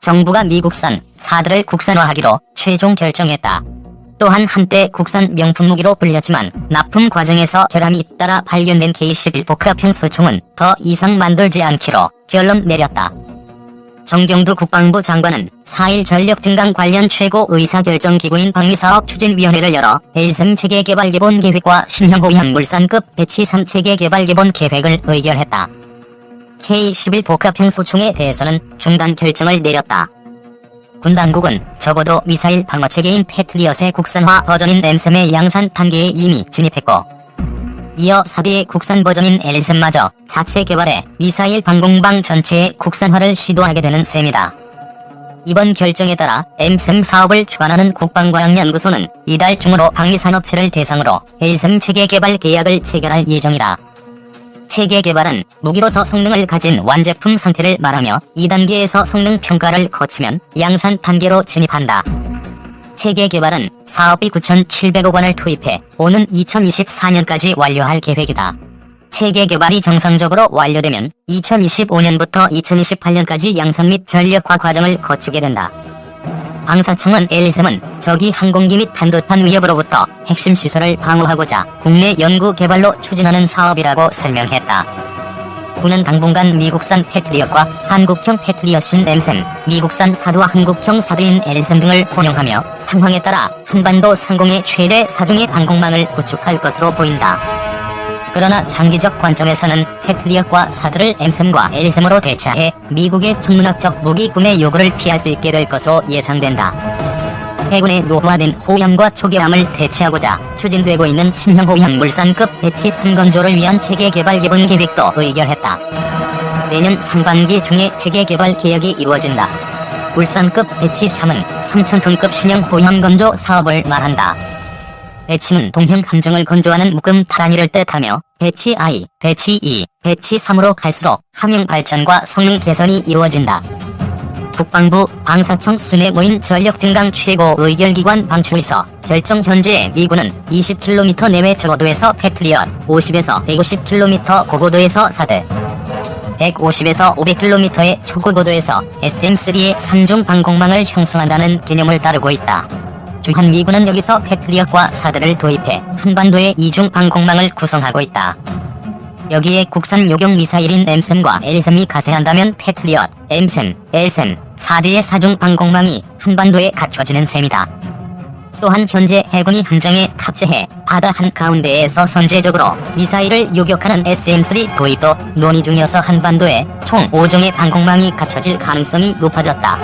정부가 미국산 사드를 국산화하기로 최종 결정했다. 또한 한때 국산 명품무기로 불렸지만 납품 과정에서 결함이 잇따라 발견된 K11 복합형 소총은 더 이상 만들지 않기로 결론 내렸다. 정경두 국방부 장관은 4일 전력 증강 관련 최고 의사결정기구인 방위사업추진위원회를 열어 LSM 체계개발기본계획과 신형호위함 물산급 배치 3체계개발기본계획을 의결했다. K11 복합형 소총에 대해서는 중단 결정을 내렸다. 군 당국은 적어도 미사일 방어체계인 패트리엇의 국산화 버전인 엠셈의 양산 단계에 이미 진입했고, 이어 사드의 국산 버전인 LSM마저 자체 개발해 미사일 방공방 전체의 국산화를 시도하게 되는 셈이다. 이번 결정에 따라 엠셈 사업을 주관하는 국방과학연구소는 이달 중으로 방위산업체를 대상으로 LSM 체계 개발 계약을 체결할 예정이다. 체계 개발은 무기로서 성능을 가진 완제품 상태를 말하며 2단계에서 성능 평가를 거치면 양산 단계로 진입한다. 체계 개발은 사업비 9,700억 원을 투입해 오는 2024년까지 완료할 계획이다. 체계 개발이 정상적으로 완료되면 2025년부터 2028년까지 양산 및 전력화 과정을 거치게 된다. 방사청은 LSM은 적이 항공기 및 탄도탄 위협으로부터 핵심 시설을 방어하고자 국내 연구 개발로 추진하는 사업이라고 설명했다. 군은 당분간 미국산 패트리엇과 한국형 패트리엇인 엠셈, 미국산 사드와 한국형 사드인 LSM 등을 혼용하며 상황에 따라 한반도 상공의 최대 사중의 방공망을 구축할 것으로 보인다. 그러나 장기적 관점에서는 패트리엇과 사드를 엠셈과 LSM으로 대체해 미국의 천문학적 무기 구매 요구를 피할 수 있게 될 것으로 예상된다. 해군의 노후화된 호위함과 초계함을 대체하고자 추진되고 있는 신형 호위함 물산급 배치 3건조를 위한 체계 개발 기본 계획도 의결했다. 내년 상반기 중에 체계 개발 계약이 이루어진다. 물산급 배치 3은 3,000톤급 신형 호위함 건조 사업을 말한다. 배치는 동형 함정을 건조하는 묶음 단위를 뜻하며 배치 I, 배치 2, 배치 3으로 갈수록 함용 발전과 성능 개선이 이루어진다. 국방부 방사청 순회 모인 전력 증강 최고 의결기관 방추에서 결정 현재 미군은 20km 내외 저고도에서 패트리엇, 50에서 150km 고고도에서 사드, 150에서 500km의 초고고도에서 SM-3의 3중 방공망을 형성한다는 개념을 따르고 있다. 주한 미군은 여기서 패트리엇과 사드를 도입해 한반도의 2중 방공망을 구성하고 있다. 여기에 국산 요격 미사일인 엠셈과 LSM이 가세한다면 패트리엇, 엠셈, LSM, 사드의 4중 방공망이 한반도에 갖춰지는 셈이다. 또한 현재 해군이 함정에 탑재해 바다 한가운데에서 선제적으로 미사일을 요격하는 SM-3 도입도 논의 중이어서 한반도에 총 5종의 방공망이 갖춰질 가능성이 높아졌다.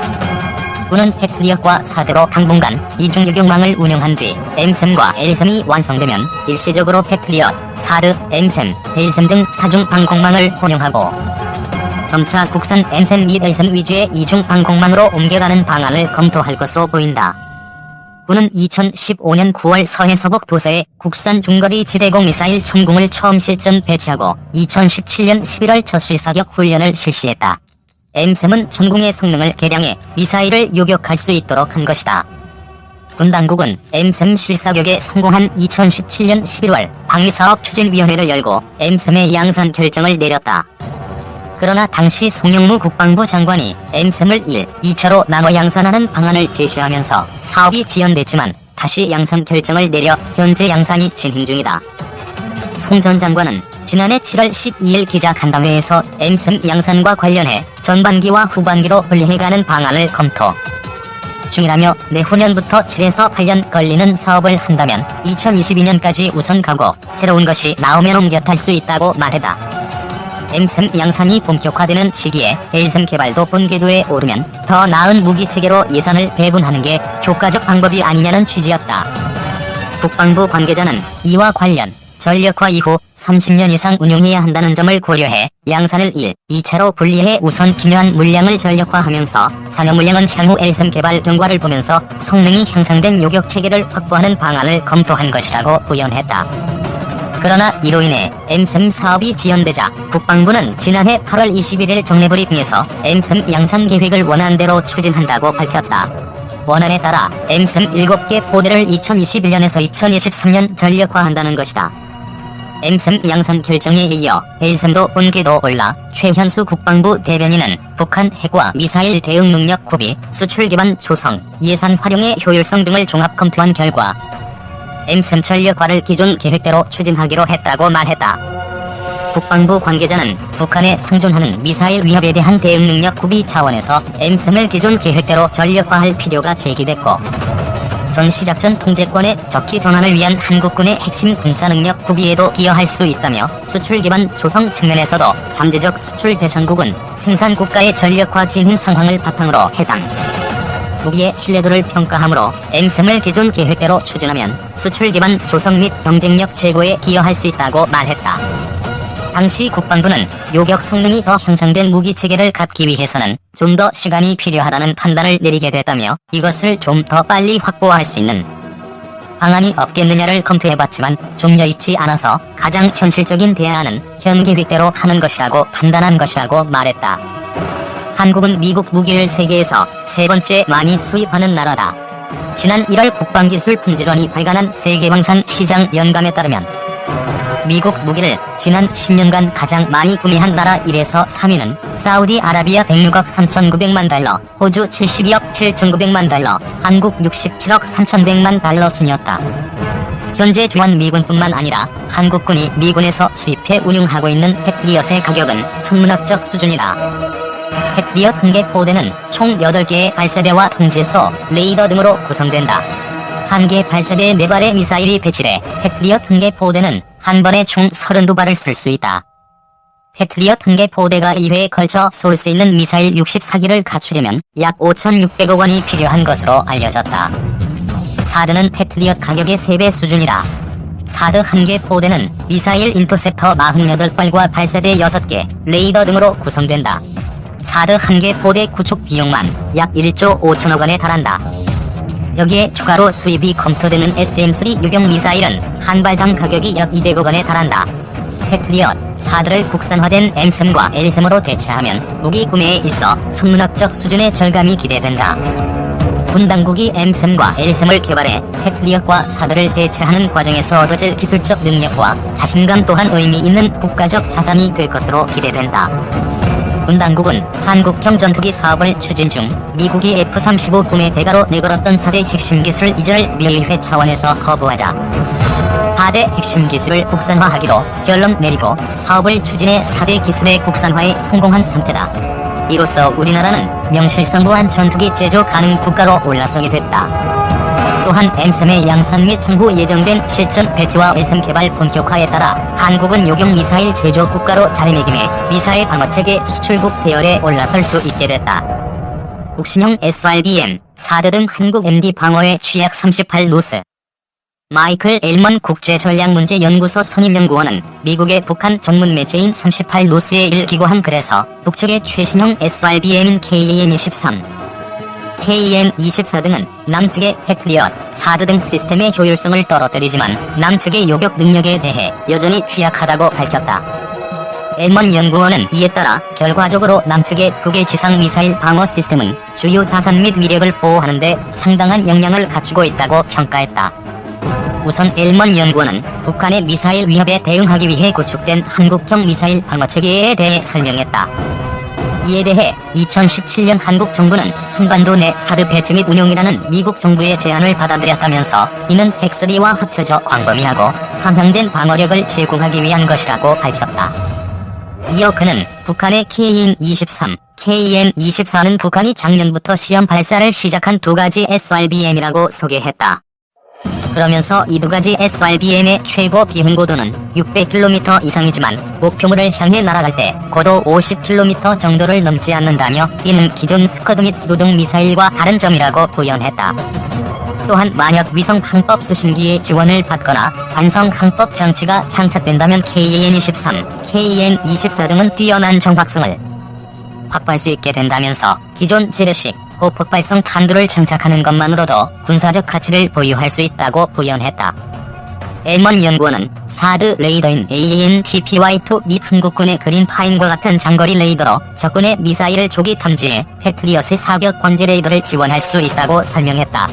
군은 패트리엇과 사드로 당분간 2중 요격망을 운영한 뒤 엠셈과 LSM이 완성되면 일시적으로 패트리엇, 사드, 엠셈, LSM 등 4중 방공망을 혼용하고 점차 국산 엠셈 및 LSM 위주의 2중 방공망으로 옮겨가는 방안을 검토할 것으로 보인다. 군은 2015년 9월 서해 서북 도서에 국산 중거리 지대공 미사일 천궁을 처음 실전 배치하고 2017년 11월 첫 실사격 훈련을 실시했다. 엠셈은 천궁의 성능을 개량해 미사일을 요격할 수 있도록 한 것이다. 군 당국은 엠셈 실사격에 성공한 2017년 11월 방위사업추진위원회를 열고 엠셈의 양산 결정을 내렸다. 그러나 당시 송영무 국방부 장관이 엠셈을 1, 2차로 나눠 양산하는 방안을 제시하면서 사업이 지연됐지만 다시 양산 결정을 내려 현재 양산이 진행 중이다. 송 전 장관은 지난해 7월 12일 기자간담회에서 엠셈 양산과 관련해 전반기와 후반기로 분리해가는 방안을 검토 중이라며 내후년부터 7에서 8년 걸리는 사업을 한다면 2022년까지 우선 가고 새로운 것이 나오면 옮겨 탈 수 있다고 말했다. 엠셈 양산이 본격화되는 시기에 LSM 개발도 본궤도에 오르면 더 나은 무기체계로 예산을 배분하는 게 효과적 방법이 아니냐는 취지였다. 국방부 관계자는 이와 관련 전력화 이후 30년 이상 운용해야 한다는 점을 고려해 양산을 1, 2차로 분리해 우선 기묘한 물량을 전력화하면서 잔여 물량은 향후 LSM 개발 경과를 보면서 성능이 향상된 요격체계를 확보하는 방안을 검토한 것이라고 부연했다. 그러나 이로 인해 엠셈 사업이 지연되자 국방부는 지난해 8월 21일 정례브리핑에서 엠셈 양산 계획을 원안대로 추진한다고 밝혔다. 원안에 따라 엠셈 7개 포대를 2021년에서 2023년 전력화한다는 것이다. 엠셈 양산 결정에 이어 헬셈도 본궤도 올라 최현수 국방부 대변인은 북한 핵과 미사일 대응 능력 구비, 수출 기반 조성, 예산 활용의 효율성 등을 종합 검토한 결과 엠셈 전력화를 기존 계획대로 추진하기로 했다고 말했다. 국방부 관계자는 북한에 상존하는 미사일 위협에 대한 대응 능력 구비 차원에서 엠셈을 기존 계획대로 전력화할 필요가 제기됐고 전시작전 통제권의 적기 전환을 위한 한국군의 핵심 군사능력 구비에도 기여할 수 있다며 수출 기반 조성 측면에서도 잠재적 수출 대상국은 생산국가의 전력화 진행 상황을 바탕으로 해당 무기의 신뢰도를 평가하므로 엠셈을 기존 계획대로 추진하면 수출 기반 조성 및 경쟁력 제고에 기여할 수 있다고 말했다. 당시 국방부는 요격 성능이 더 향상된 무기체계를 갖기 위해서는 좀 더 시간이 필요하다는 판단을 내리게 됐다며 이것을 좀 더 빨리 확보할 수 있는 방안이 없겠느냐를 검토해봤지만 좀 여의치 않아서 가장 현실적인 대안은 현 계획대로 하는 것이라고 판단한 것이라고 말했다. 한국은 미국 무기를 세계에서 세 번째 많이 수입하는 나라다. 지난 1월 국방기술품질원이 발간한 세계방산 시장 연감에 따르면 미국 무기를 지난 10년간 가장 많이 구매한 나라 1에서 3위는 사우디아라비아 106억 3,900만 달러, 호주 72억 7,900만 달러, 한국 67억 3,100만 달러 순이었다. 현재 주한 미군뿐만 아니라 한국군이 미군에서 수입해 운용하고 있는 패트리엇의 가격은 천문학적 수준이다. 패트리엇 한 개 포대는 총 8개의 발사대와 통제소, 레이더 등으로 구성된다. 한 개 발사대에 4발의 미사일이 배치돼 패트리엇 한 개 포대는 한 번에 총 32발을 쓸 수 있다. 패트리엇 한 개 포대가 2회에 걸쳐 쏠 수 있는 미사일 64기를 갖추려면 약 5,600억 원이 필요한 것으로 알려졌다. 사드는 패트리엇 가격의 3배 수준이다. 사드 한 개 포대는 미사일 인터셉터 48발과 발사대 6개, 레이더 등으로 구성된다. 사드 한 개 포대 구축 비용만 약 1조 5천억 원에 달한다. 여기에 추가로 수입이 검토되는 SM-3 유격 미사일은 한 발당 가격이 약 200억 원에 달한다. 패트리엇, 사드를 국산화된 엠셈과 엘셈으로 대체하면 무기 구매에 있어 천문학적 수준의 절감이 기대된다. 군 당국이 엠셈과 엘셈을 개발해 패트리엇과 사드를 대체하는 과정에서 얻어질 기술적 능력과 자신감 또한 의미 있는 국가적 자산이 될 것으로 기대된다. 군 당국은 한국형 전투기 사업을 추진 중 미국이 F-35 구매 대가로 내걸었던 4대 핵심 기술 이전을 미의회 차원에서 거부하자 4대 핵심 기술을 국산화하기로 결론 내리고 사업을 추진해 4대 기술의 국산화에 성공한 상태다. 이로써 우리나라는 명실상부한 전투기 제조 가능 국가로 올라서게 됐다. 또한 엠셈의 양산 및 향후 예정된 실전 배치와 엘셈 개발 본격화에 따라 한국은 요격 미사일 제조 국가로 자리매김해 미사일 방어체계 수출국 대열에 올라설 수 있게 됐다. 북신형 SRBM, 사드 등 한국 MD 방어에 취약 38노스. 마이클 엘먼 국제전략문제연구소 선임연구원은 미국의 북한 전문 매체인 38노스에 일기고한 글에서 북측의 최신형 SRBM인 KAN-23, KAN-24 등은 남측의 패트리엇, 사드 등 시스템의 효율성을 떨어뜨리지만 남측의 요격 능력에 대해 여전히 취약하다고 밝혔다. 엘먼 연구원은 이에 따라 결과적으로 남측의 2개 지상 미사일 방어 시스템은 주요 자산 및 위력을 보호하는 데 상당한 역량을 갖추고 있다고 평가했다. 우선 엘먼 연구원은 북한의 미사일 위협에 대응하기 위해 구축된 한국형 미사일 방어체계에 대해 설명했다. 이에 대해 2017년 한국 정부는 한반도 내 사드 배치 및 운용이라는 미국 정부의 제안을 받아들였다면서 이는 핵3와 합쳐져 광범위하고 상향된 방어력을 제공하기 위한 것이라고 밝혔다. 이어 그는 북한의 KN-23, KN-24는 북한이 작년부터 시험 발사를 시작한 2가지 SRBM이라고 소개했다. 그러면서 이 2가지 SRBM의 최고 비행고도는 600km 이상이지만 목표물을 향해 날아갈 때 고도 50km 정도를 넘지 않는다며 이는 기존 스커드 및 노동 미사일과 다른 점이라고 부연했다. 또한 만약 위성 항법 수신기의 지원을 받거나 관성 항법 장치가 장착된다면 KAN-23, KAN-24 등은 뛰어난 정확성을 확보할 수 있게 된다면서 기존 재래식 고폭발성 탄두를 장착하는 것만으로도 군사적 가치를 보유할 수 있다고 부연했다. 엘먼 연구원은 사드 레이더인 AAN-TPY-2 및 한국군의 그린파인과 같은 장거리 레이더로 적군의 미사일을 조기 탐지해 패트리엇의 사격 관제 레이더를 지원할 수 있다고 설명했다.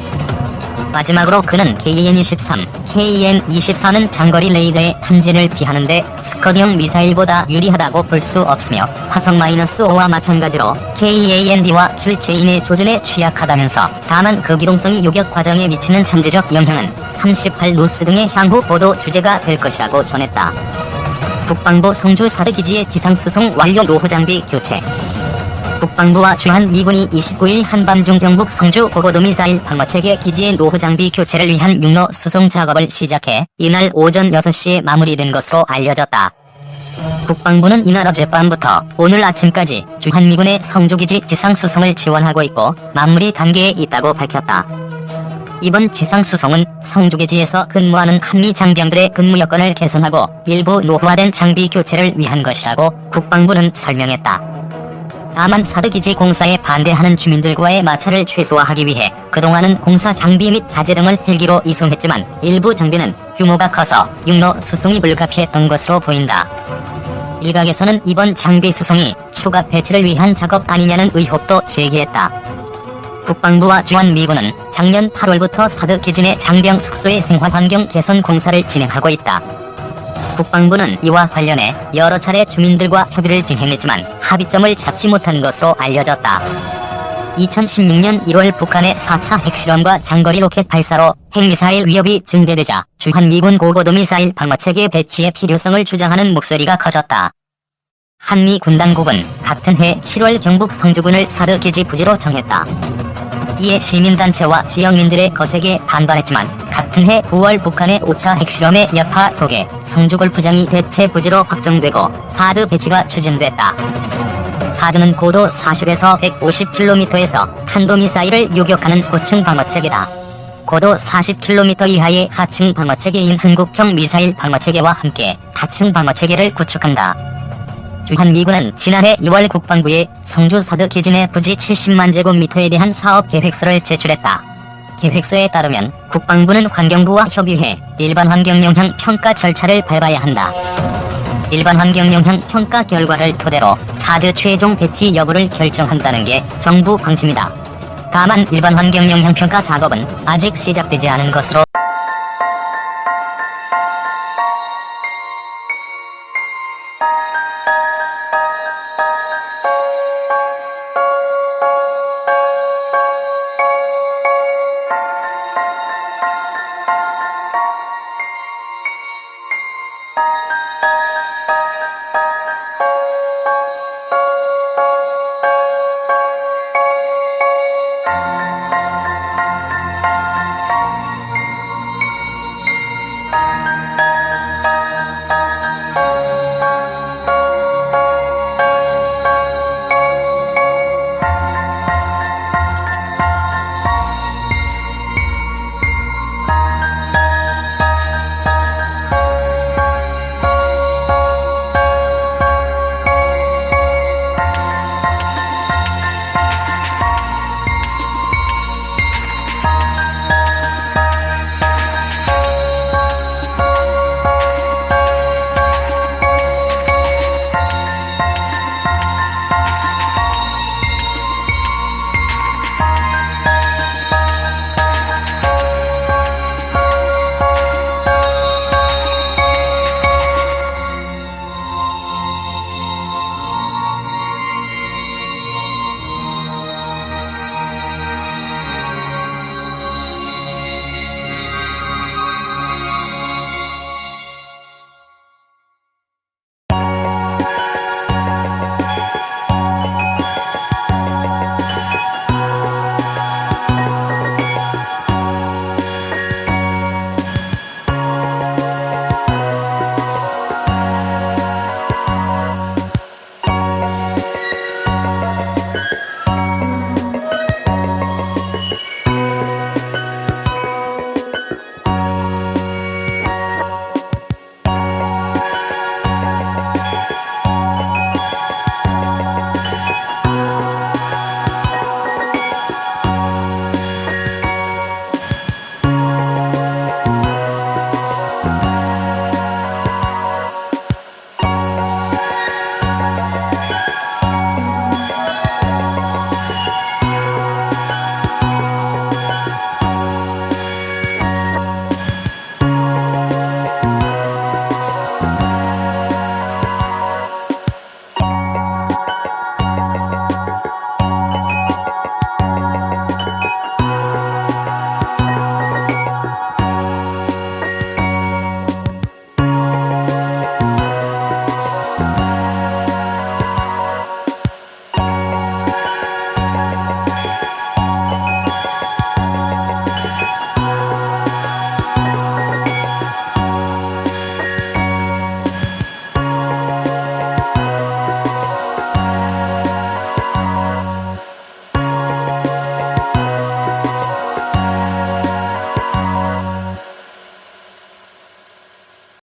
마지막으로 그는 KAN-23, KN-24는 장거리 레이더의 탐지를 피하는데 스커드형 미사일보다 유리하다고 볼 수 없으며 화성-5와 마찬가지로 KAND와 킬체인의 조준에 취약하다면서 다만 그 기동성이 요격 과정에 미치는 잠재적 영향은 38 노스 등의 향후 보도 주제가 될 것이라고 전했다. 국방부 성주 사드기지의 지상수송 완료 노후 장비 교체. 국방부와 주한미군이 29일 한밤중 경북 성주 고고도미사일 방어체계 기지의 노후 장비 교체를 위한 육로 수송 작업을 시작해 이날 오전 6시에 마무리된 것으로 알려졌다. 국방부는 이날 어젯밤부터 오늘 아침까지 주한미군의 성주기지 지상수송을 지원하고 있고 마무리 단계에 있다고 밝혔다. 이번 지상수송은 성주기지에서 근무하는 한미 장병들의 근무 여건을 개선하고 일부 노후화된 장비 교체를 위한 것이라고 국방부는 설명했다. 다만 사드기지 공사에 반대하는 주민들과의 마찰을 최소화하기 위해 그동안은 공사 장비 및 자재 등을 헬기로 이송했지만 일부 장비는 규모가 커서 육로 수송이 불가피했던 것으로 보인다. 일각에서는 이번 장비 수송이 추가 배치를 위한 작업 아니냐는 의혹도 제기했다. 국방부와 주한미군은 작년 8월부터 사드기지 내 장병 숙소의 생활환경 개선 공사를 진행하고 있다. 국방부는 이와 관련해 여러 차례 주민들과 협의를 진행했지만 합의점을 잡지 못한 것으로 알려졌다. 2016년 1월 북한의 4차 핵실험과 장거리 로켓 발사로 핵미사일 위협이 증대되자 주한미군 고고도미사일 방어체계 배치의 필요성을 주장하는 목소리가 커졌다. 한미 군당국은 같은 해 7월 경북 성주군을 사드기지 부지로 정했다. 이에 시민단체와 지역민들의 거세게 반발했지만 같은 해 9월 북한의 5차 핵실험의 여파 속에 성주골프장이 대체 부지로 확정되고 사드 배치가 추진됐다. 사드는 고도 40에서 150km에서 탄도미사일을 요격하는 고층 방어체계다. 고도 40km 이하의 하층 방어체계인 한국형 미사일 방어체계와 함께 다층 방어체계를 구축한다. 주한미군은 지난해 2월 국방부에 성주 사드기지 내 부지 70만 제곱미터에 대한 사업 계획서를 제출했다. 계획서에 따르면 국방부는 환경부와 협의해 일반 환경영향 평가 절차를 밟아야 한다. 일반 환경영향 평가 결과를 토대로 사드 최종 배치 여부를 결정한다는 게 정부 방침이다. 다만 일반 환경영향 평가 작업은 아직 시작되지 않은 것으로